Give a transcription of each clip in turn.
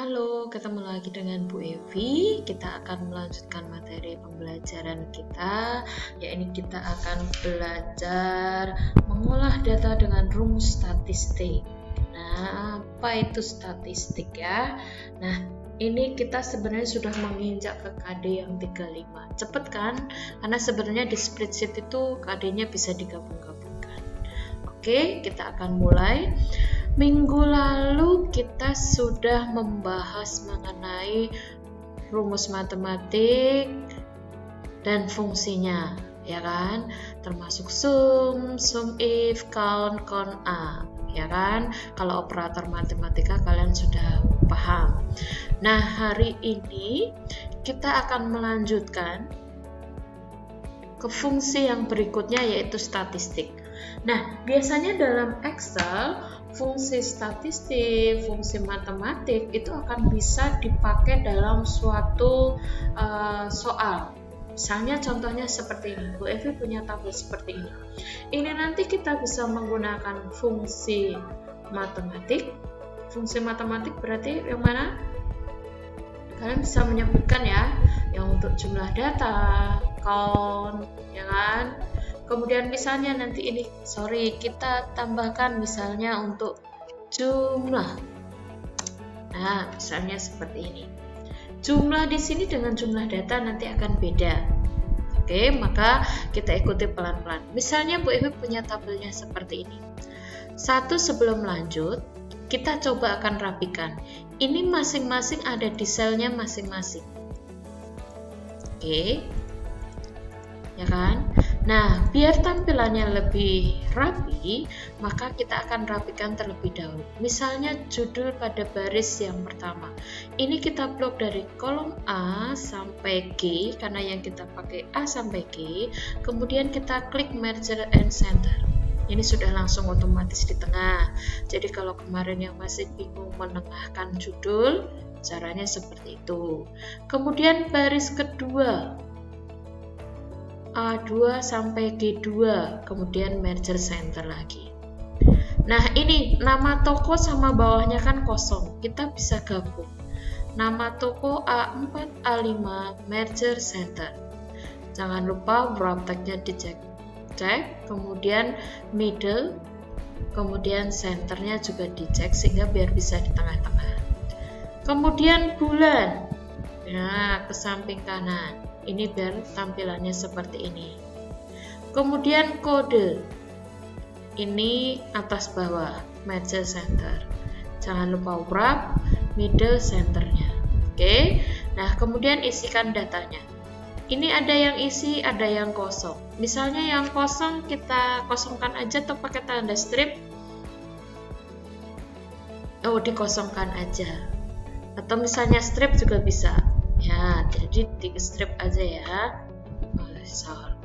Halo, ketemu lagi dengan Bu Evi. Kita akan melanjutkan materi pembelajaran kita, yakni kita akan belajar mengolah data dengan rumus statistik. Nah, apa itu statistik ya? Nah, ini kita sebenarnya sudah menginjak ke KD yang 35. Cepet kan? Karena sebenarnya di spreadsheet itu KD-nya bisa digabung-gabungkan. Oke, kita akan mulai. Minggu lalu kita sudah membahas mengenai rumus matematik dan fungsinya, ya kan? Termasuk sum, sum if, count, count up, ya kan? Kalau operator matematika kalian sudah paham. Nah, hari ini kita akan melanjutkan ke fungsi yang berikutnya, yaitu statistik. Nah, biasanya dalam Excel fungsi statistik, fungsi matematik itu akan bisa dipakai dalam suatu soal. Misalnya contohnya seperti ini, Bu Evi punya tabel seperti ini. Ini nanti kita bisa menggunakan fungsi matematik. Fungsi matematik berarti yang mana? Kalian bisa menyebutkan ya, yang untuk jumlah data, count, ya kan? Kemudian misalnya nanti ini, kita tambahkan misalnya untuk jumlah. Nah, misalnya seperti ini. Jumlah di sini dengan jumlah data nanti akan beda. Oke, maka kita ikuti pelan-pelan. Misalnya Bu Evi punya tabelnya seperti ini. Sebelum lanjut, kita coba akan rapikan. Ini masing-masing ada di selnya masing-masing. Oke. Ya kan? Nah, biar tampilannya lebih rapi, maka kita akan rapikan terlebih dahulu. Misalnya judul pada baris yang pertama. Ini kita blok dari kolom A sampai G, karena yang kita pakai A sampai G. Kemudian kita klik merger and center. Ini sudah langsung otomatis di tengah. Jadi kalau kemarin yang masih bingung menengahkan judul, caranya seperti itu. Kemudian baris kedua, A2 sampai G2, kemudian merger center lagi. Nah, ini nama toko sama bawahnya kan kosong, kita bisa gabung. Nama toko A4, A5, merger center. Jangan lupa wrap tag-nya dicek, kemudian middle, kemudian centernya juga dicek sehingga biar bisa di tengah-tengah. Kemudian bulan, nah ke samping kanan. Ini biar tampilannya seperti ini. Kemudian kode, ini atas bawah, merger center. Jangan lupa wrap, middle centernya. Oke. Nah, kemudian isikan datanya. Ini ada yang isi, ada yang kosong. Misalnya yang kosong kita kosongkan aja atau pakai tanda strip. Oh, dikosongkan aja. Atau misalnya strip juga bisa. Ya, jadi di strip aja ya. Salah.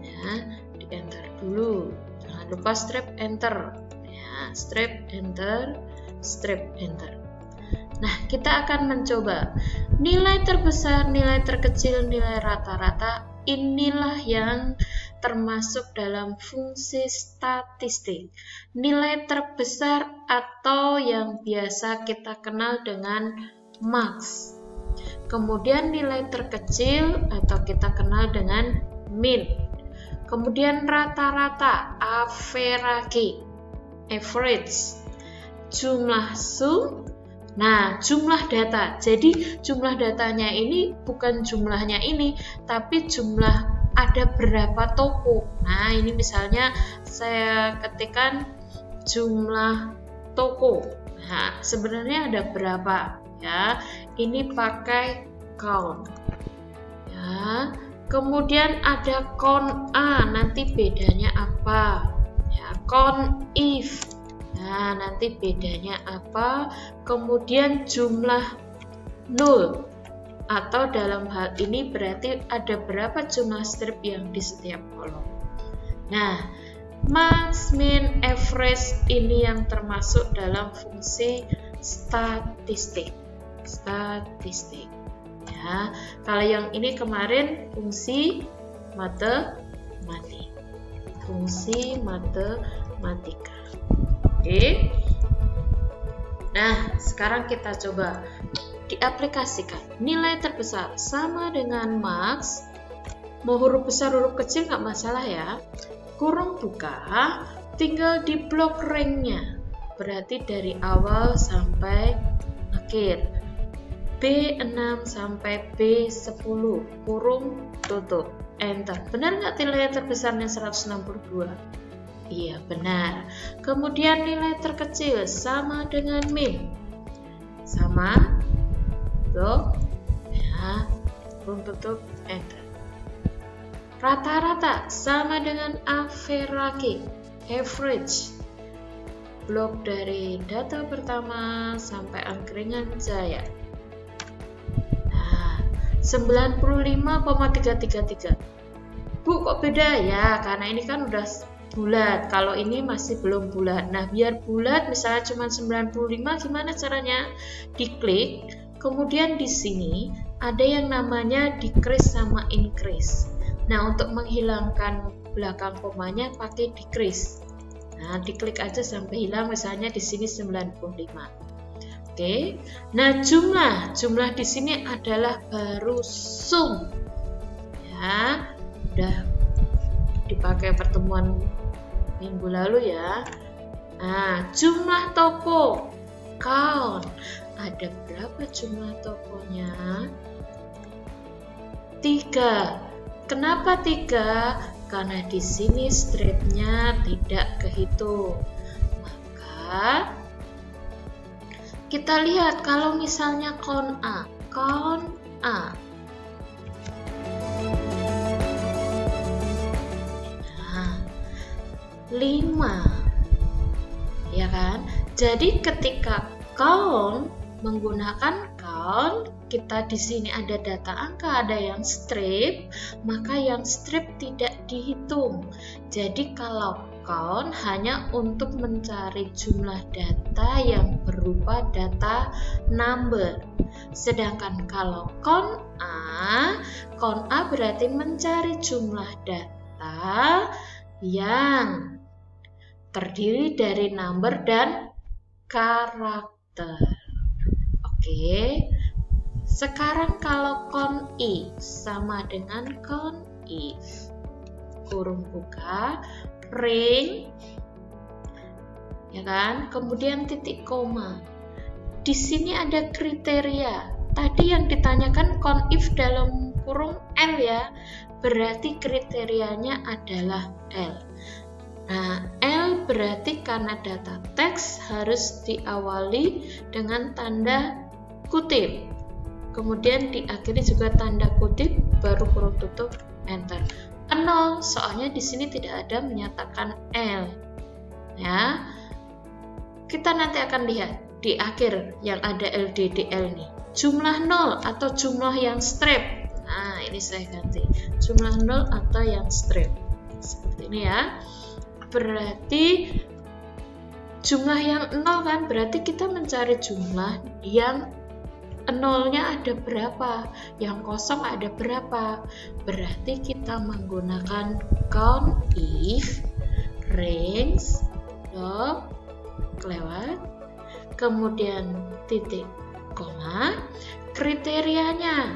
Ya, di enter dulu. Jangan lupa strip enter. Ya, strip enter, strip enter. Nah, kita akan mencoba nilai terbesar, nilai terkecil, nilai rata-rata. Inilah yang termasuk dalam fungsi statistik. Nilai terbesar atau yang biasa kita kenal dengan max. Kemudian nilai terkecil atau kita kenal dengan min. Kemudian rata-rata, average. Jumlah sum. Nah, jumlah data. Jadi jumlah datanya ini bukan jumlahnya ini, tapi jumlah ada berapa toko. Nah, ini misalnya saya ketikkan jumlah toko. Nah, sebenarnya ada berapa? Ya, ini pakai count. Ya, kemudian ada count A, nanti bedanya apa? Ya, count if. Nah, nanti bedanya apa? Kemudian jumlah 0 atau dalam hal ini berarti ada berapa jumlah strip yang di setiap kolom. Nah, max, min, average ini yang termasuk dalam fungsi statistik. Ya, kalau yang ini kemarin fungsi matematika. Oke. Nah, sekarang kita coba diaplikasikan. Nilai terbesar sama dengan max. Mau huruf besar, huruf kecil nggak masalah ya. Kurung buka, tinggal di blok ranknya. Berarti dari awal sampai akhir. B6 sampai B10, kurung tutup, enter. Benar nggak nilai terbesarnya 162? Iya, benar. Kemudian nilai terkecil sama dengan min. Sama, tutup, ya, kurung tutup, enter. Rata-rata sama dengan average, average. Blok dari data pertama sampai angkringan jaya. 95,333. Bu, kok beda ya? Karena ini kan udah bulat. Kalau ini masih belum bulat. Nah, biar bulat misalnya cuma 95, gimana caranya? Diklik, kemudian di sini ada yang namanya decrease sama increase. Nah, untuk menghilangkan belakang komanya pakai decrease. Nah, diklik aja sampai hilang, misalnya di sini 95. Oke, nah jumlah di sini adalah baru sum, ya, udah dipakai pertemuan minggu lalu ya. Nah, jumlah toko, count, ada berapa jumlah tokonya? 3. Kenapa 3? Karena di sini stripnya tidak kehitung, maka kita lihat kalau misalnya count A. Nah, 5. Ya kan? Jadi ketika count menggunakan count, kita di sini ada data angka, ada yang strip, maka yang strip tidak dihitung. Jadi kalau count hanya untuk mencari jumlah data yang berupa data number. Sedangkan kalau count A berarti mencari jumlah data yang terdiri dari number dan karakter. Oke. Sekarang kalau count if sama dengan count if. Kurung buka, ring, ya kan? Kemudian titik koma. Di sini ada kriteria. Tadi yang ditanyakan count if dalam kurung L ya, berarti kriterianya adalah L. Nah, L berarti karena data teks harus diawali dengan tanda kutip. Kemudian diakhiri juga tanda kutip, baru kurung tutup, enter. 0, soalnya di sini tidak ada menyatakan L. Ya, kita nanti akan lihat di akhir yang ada LDDL nih. Jumlah 0 atau jumlah yang strip. Nah, ini saya ganti. Jumlah 0 atau yang strip. Seperti ini ya. Berarti jumlah yang 0 kan, berarti kita mencari jumlah yang nolnya ada berapa, yang kosong ada berapa. Berarti kita menggunakan count if, range, dot, kelewat, kemudian titik koma, kriterianya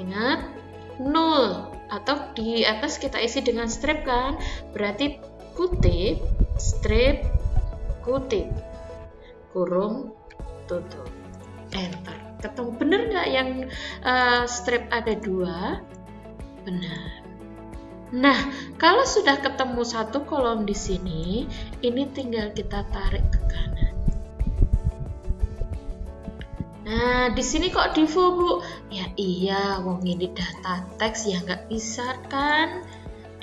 ingat 0 atau di atas kita isi dengan strip kan, berarti kutip, strip, kutip, kurung tutup, enter. Ketemu bener nggak yang strip ada 2? Benar. Nah, kalau sudah ketemu satu kolom di sini, ini tinggal kita tarik ke kanan. Nah, di sini kok default, Bu? Ya iya, wong ini data teks ya nggak bisa kan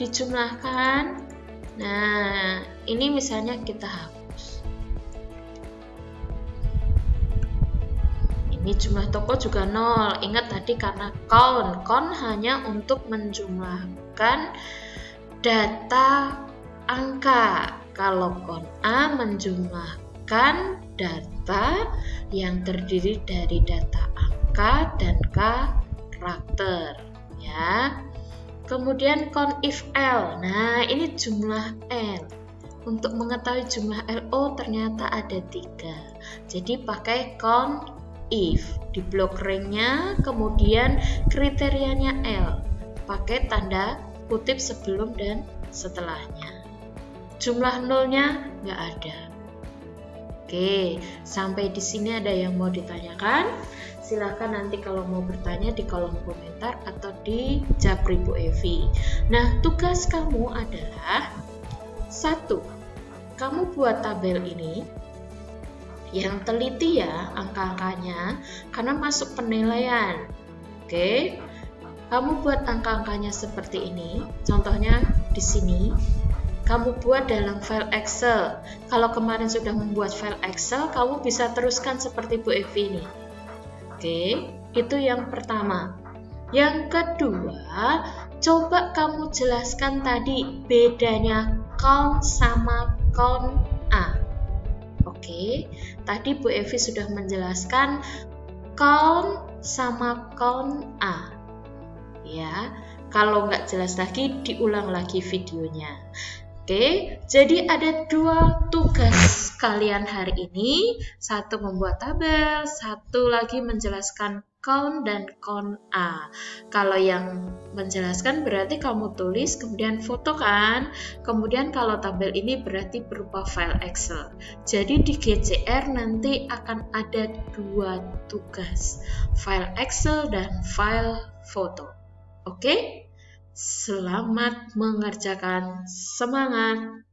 dijumlahkan. Nah, ini misalnya kita hapus. Ini jumlah toko juga 0. Ingat tadi karena count hanya untuk menjumlahkan data angka. Kalau count A menjumlahkan data yang terdiri dari data angka dan karakter, ya. Kemudian count if L. Nah, ini jumlah L. Untuk mengetahui jumlah L, oh ternyata ada 3. Jadi pakai count if. Di blok ranknya, kemudian kriterianya L. Pakai tanda kutip sebelum dan setelahnya. Jumlah nolnya nggak ada. Oke, sampai di sini ada yang mau ditanyakan? Silahkan nanti kalau mau bertanya di kolom komentar atau di Japri Bu Evi. Nah, tugas kamu adalah 1. Kamu buat tabel ini yang teliti ya angka-angkanya karena masuk penilaian. Oke. Kamu buat angka-angkanya seperti ini. Contohnya di sini. Kamu buat dalam file Excel. Kalau kemarin sudah membuat file Excel, kamu bisa teruskan seperti Bu Evi ini. Oke, itu yang pertama. Yang kedua, coba kamu jelaskan tadi bedanya count sama count A. Oke, tadi Bu Evi sudah menjelaskan count sama count A. Ya, kalau nggak jelas lagi, diulang lagi videonya. Oke, jadi ada 2 tugas kalian hari ini. 1 membuat tabel, 1 lagi menjelaskan count dan count A. Kalau yang menjelaskan berarti kamu tulis, kemudian foto kan. Kemudian kalau tabel ini berarti berupa file Excel. Jadi di GCR nanti akan ada 2 tugas, file Excel dan file foto. Oke? Selamat mengerjakan, semangat!